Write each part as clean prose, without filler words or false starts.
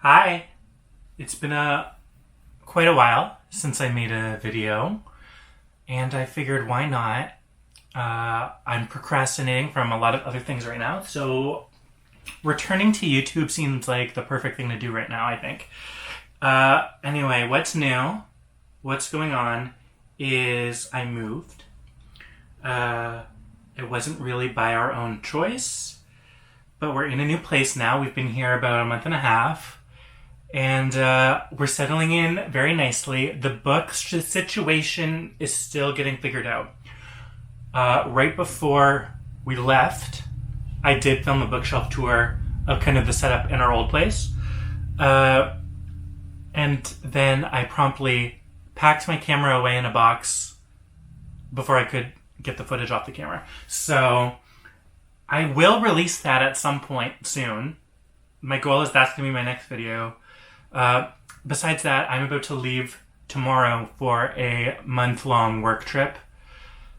Hi! It's been quite a while since I made a video, and I figured why not? I'm procrastinating from a lot of other things right now, so returning to YouTube seems like the perfect thing to do right now, I think. Anyway, what's new? What's going on is I moved. It wasn't really by our own choice, but we're in a new place now. We've been here about a month and a half. And we're settling in very nicely. The book situation is still getting figured out. Right before we left, I did film a bookshelf tour of kind of the setup in our old place. And then I promptly packed my camera away in a box before I could get the footage off the camera. So I will release that at some point soon. My goal is that's going to be my next video. Besides that, I'm about to leave tomorrow for a month-long work trip.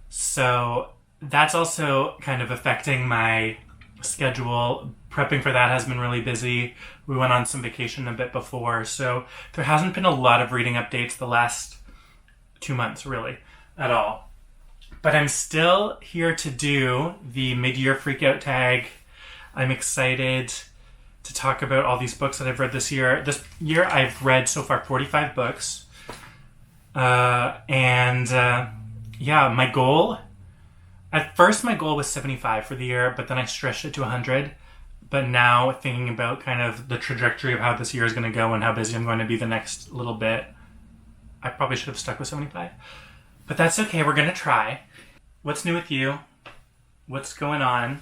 So that's also kind of affecting my schedule. Prepping for that has been really busy. We went on some vacation a bit before, so there hasn't been a lot of reading updates the last 2 months, really, at all. But I'm still here to do the mid-year freakout tag. I'm excited to talk about all these books that I've read this year. This year I've read so far 45 books. Yeah, my goal... At first my goal was 75 for the year, but then I stretched it to 100. But now thinking about kind of the trajectory of how this year is going to go and how busy I'm going to be the next little bit, I probably should have stuck with 75. But that's okay, we're going to try. What's new with you? What's going on?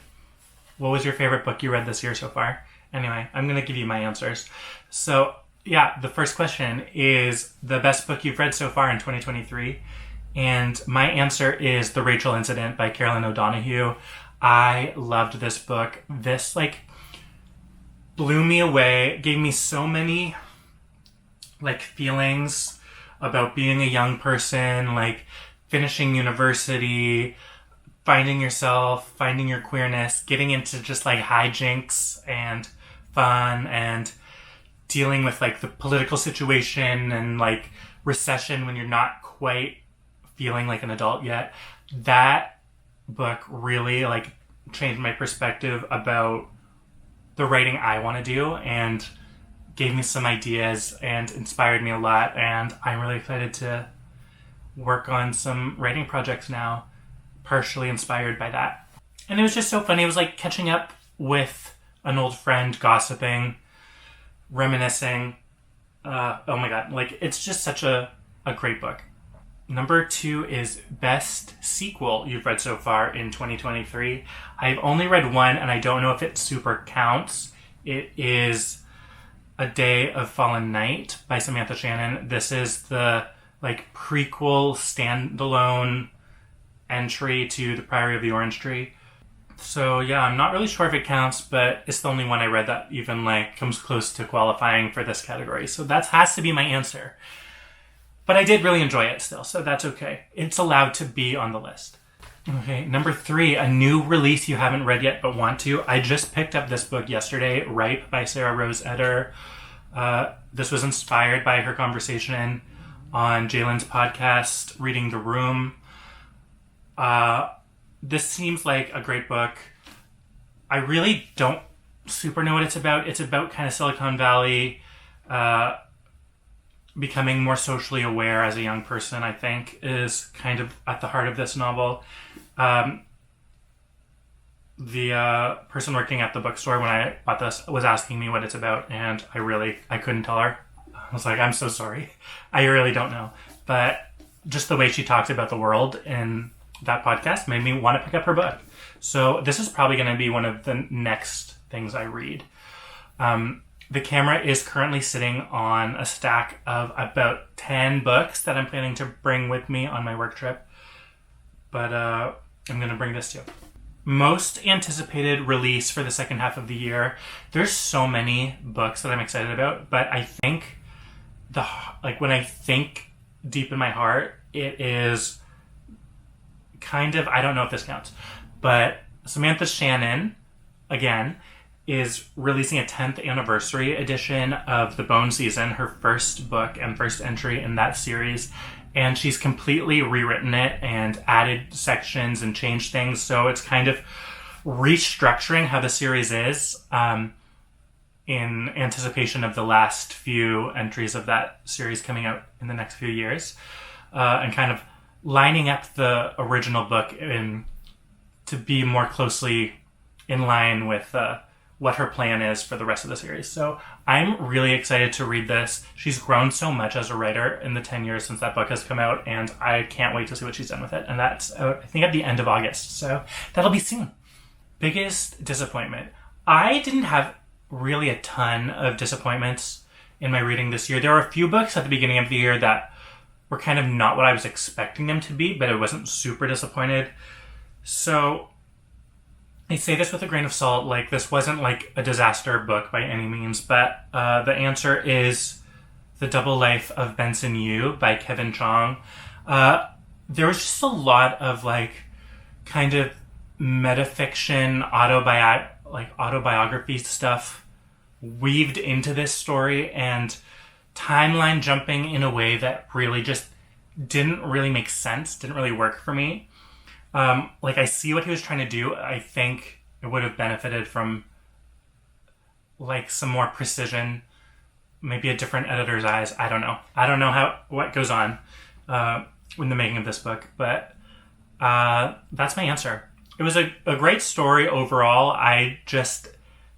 What was your favorite book you read this year so far? Anyway, I'm going to give you my answers. So, yeah, the first question is the best book you've read so far in 2023. And my answer is The Rachel Incident by Carolyn O'Donoghue. I loved this book. This, blew me away. Gave me so many, feelings about being a young person, finishing university, finding yourself, finding your queerness, getting into just, hijinks and fun and dealing with the political situation and recession when you're not quite feeling like an adult yet. That book really changed my perspective about the writing I want to do and gave me some ideas and inspired me a lot, and I'm really excited to work on some writing projects now, partially inspired by that. And it was just so funny. It was catching up with an old friend, gossiping, reminiscing. Oh my god, it's just such a great book. Number 2 is best sequel you've read so far in 2023. I've only read one, and I don't know if it super counts. It is A Day of Fallen Night by Samantha Shannon. This is the prequel standalone entry to The Priory of the Orange Tree. So yeah, I'm not really sure if it counts, but it's the only one I read that even comes close to qualifying for this category. So that has to be my answer. But I did really enjoy it still, so that's okay. It's allowed to be on the list. Okay, number 3, a new release you haven't read yet but want to. I just picked up this book yesterday, Ripe by Sarah Rose Etter. This was inspired by her conversation on Jaylen's podcast, Reading the Room. This seems like a great book. I really don't super know what it's about. It's about kind of Silicon Valley, becoming more socially aware as a young person, I think, is kind of at the heart of this novel. The person working at the bookstore when I bought this was asking me what it's about, and I couldn't tell her. I was I'm so sorry. I really don't know. But just the way she talked about the world in that podcast made me want to pick up her book. So this is probably going to be one of the next things I read. The camera is currently sitting on a stack of about 10 books that I'm planning to bring with me on my work trip. But I'm going to bring this too. Most anticipated release for the second half of the year. There's so many books that I'm excited about, but I think when I think deep in my heart, it is kind of, I don't know if this counts, but Samantha Shannon, again, is releasing a 10th anniversary edition of The Bone Season, her first book and first entry in that series. And she's completely rewritten it and added sections and changed things. So it's kind of restructuring how the series is in anticipation of the last few entries of that series coming out in the next few years. And kind of lining up the original book to be more closely in line with what her plan is for the rest of the series. So I'm really excited to read this. She's grown so much as a writer in the 10 years since that book has come out, and I can't wait to see what she's done with it. And that's out, I think, at the end of August. So that'll be soon. Biggest disappointment. I didn't have really a ton of disappointments in my reading this year. There were a few books at the beginning of the year that were kind of not what I was expecting them to be, but I wasn't super disappointed. So I say this with a grain of salt, like this wasn't like a disaster book by any means, but the answer is The Double Life of Benson Yu by Kevin Chong. There was just a lot of like kind of metafiction, autobiography stuff weaved into this story, and timeline jumping in a way that really just didn't really make sense, didn't really work for me. I see what he was trying to do. I think it would have benefited from like some more precision, maybe a different editor's eyes. I don't know what goes on in the making of this book, but that's my answer. It was a great story overall.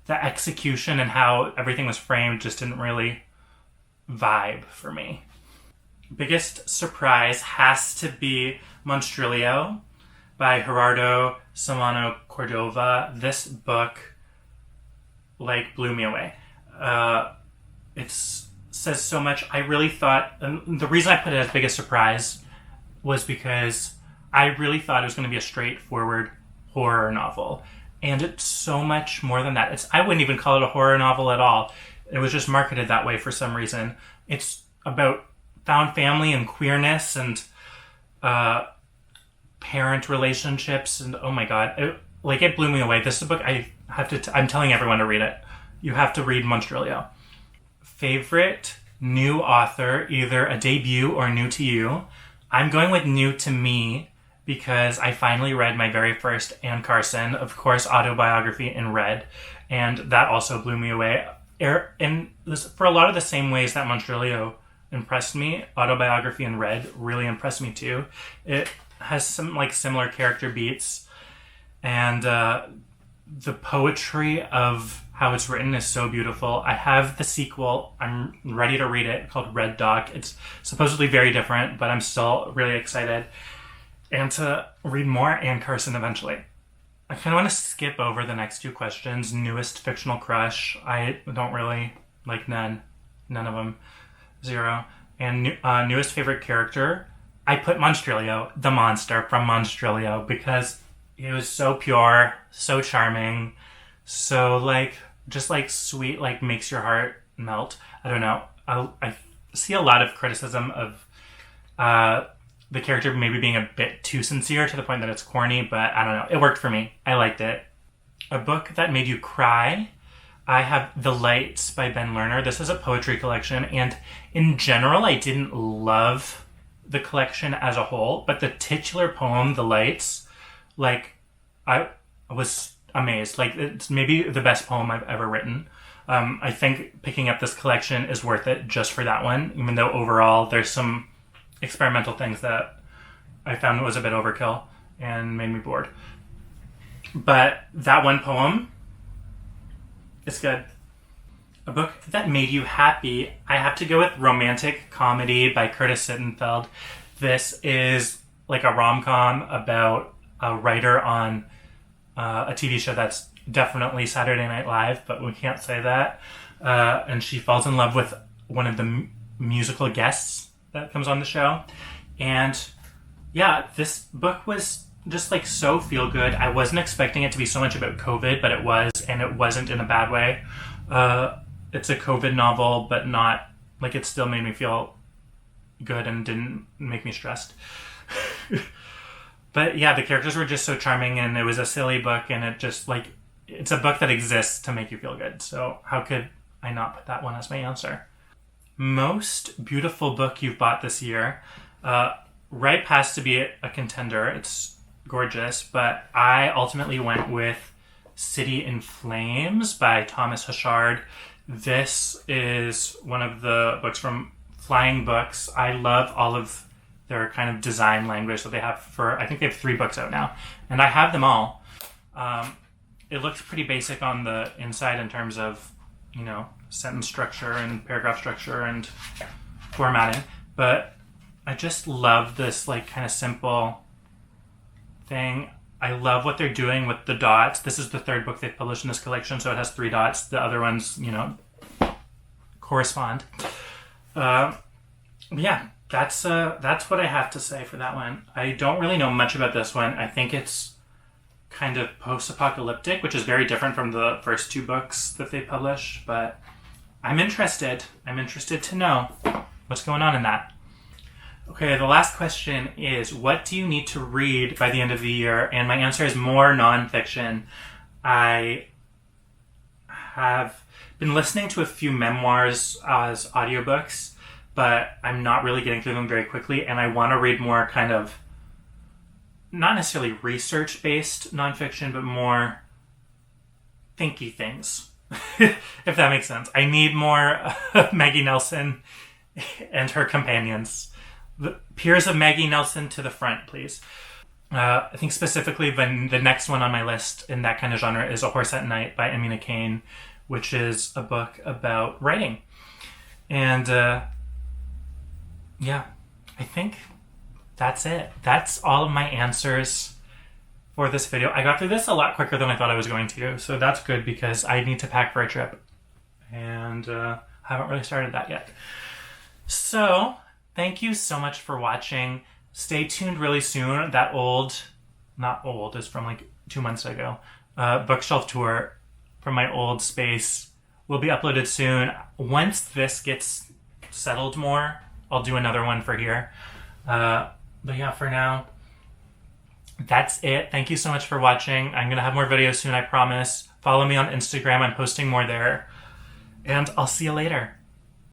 The execution and how everything was framed just didn't really vibe for me. Biggest surprise has to be Monstrilio by Gerardo Samano Cordova. This book blew me away. It says so much. I really thought, and the reason I put it as biggest surprise was because I really thought it was going to be a straightforward horror novel. And it's so much more than that. I wouldn't even call it a horror novel at all. It was just marketed that way for some reason. It's about found family and queerness and parent relationships, and oh my god, it blew me away. This is a book I'm telling everyone to read it. You have to read Monstrilio. Favorite new author, either a debut or new to you. I'm going with new to me because I finally read my very first Anne Carson, of course, autobiography in red, and that also blew me away. And for a lot of the same ways that Monstrilio impressed me, autobiography in red really impressed me too. It has some similar character beats, and the poetry of how it's written is so beautiful. I have the sequel. I'm ready to read it, called Red Dock. It's supposedly very different, but I'm still really excited. And to read more Anne Carson eventually. I kind of want to skip over the next two questions. Newest fictional crush. I don't really like none. None of them. 0. And newest favorite character. I put Monstrilio, the monster from Monstrilio, because it was so pure, so charming, so just sweet, makes your heart melt. I don't know. I see a lot of criticism of the character maybe being a bit too sincere to the point that it's corny, but I don't know. It worked for me. I liked it. A book that made you cry. I have The Lights by Ben Lerner. This is a poetry collection, and in general, I didn't love the collection as a whole, but the titular poem, The Lights, I was amazed. It's maybe the best poem I've ever written. I think picking up this collection is worth it just for that one, even though overall there's some experimental things that I found was a bit overkill and made me bored. But that one poem, it's good. A book that made you happy, I have to go with Romantic Comedy by Curtis Sittenfeld. This is a rom-com about a writer on a TV show that's definitely Saturday Night Live, but we can't say that. And she falls in love with one of the musical guests that comes on the show. And yeah, this book was just so feel good. I wasn't expecting it to be so much about COVID, but it was, and it wasn't in a bad way. It's a COVID novel, but not it still made me feel good and didn't make me stressed. But yeah, the characters were just so charming, and it was a silly book, and it just it's a book that exists to make you feel good. So how could I not put that one as my answer? Most beautiful book you've bought this year. Ripe has to be a contender. It's gorgeous, but I ultimately went with City in Flames by Thomas Hushard. This is one of the books from Flying Books. I love all of their kind of design language that they have I think they have 3 books out now, and I have them all. It looks pretty basic on the inside in terms of, sentence structure and paragraph structure and formatting, but I just love this kind of simple thing. I love what they're doing with the dots. This is the 3rd book they've published in this collection, so it has 3 dots. The other ones, correspond. Yeah, that's what I have to say for that one. I don't really know much about this one. I think it's kind of post-apocalyptic, which is very different from the first 2 books that they published, but I'm interested. I'm interested to know what's going on in that. Okay, the last question is, what do you need to read by the end of the year? And my answer is more nonfiction. I have been listening to a few memoirs as audiobooks, but I'm not really getting through them very quickly, and I want to read more kind of, not necessarily research-based nonfiction, but more thinky things, if that makes sense. I need more Maggie Nelson and her companions. The peers of Maggie Nelson to the front, please. I think specifically the next one on my list in that kind of genre is A Horse at Night by Amina Kane, which is a book about writing. And yeah, I think that's it. That's all of my answers for this video. I got through this a lot quicker than I thought I was going to, so that's good because I need to pack for a trip. And haven't really started that yet. So thank you so much for watching. Stay tuned really soon. That not old, is from 2 months ago, bookshelf tour from my old space will be uploaded soon. Once this gets settled more, I'll do another one for here. But yeah, for now, that's it. Thank you so much for watching. I'm going to have more videos soon, I promise. Follow me on Instagram. I'm posting more there. And I'll see you later.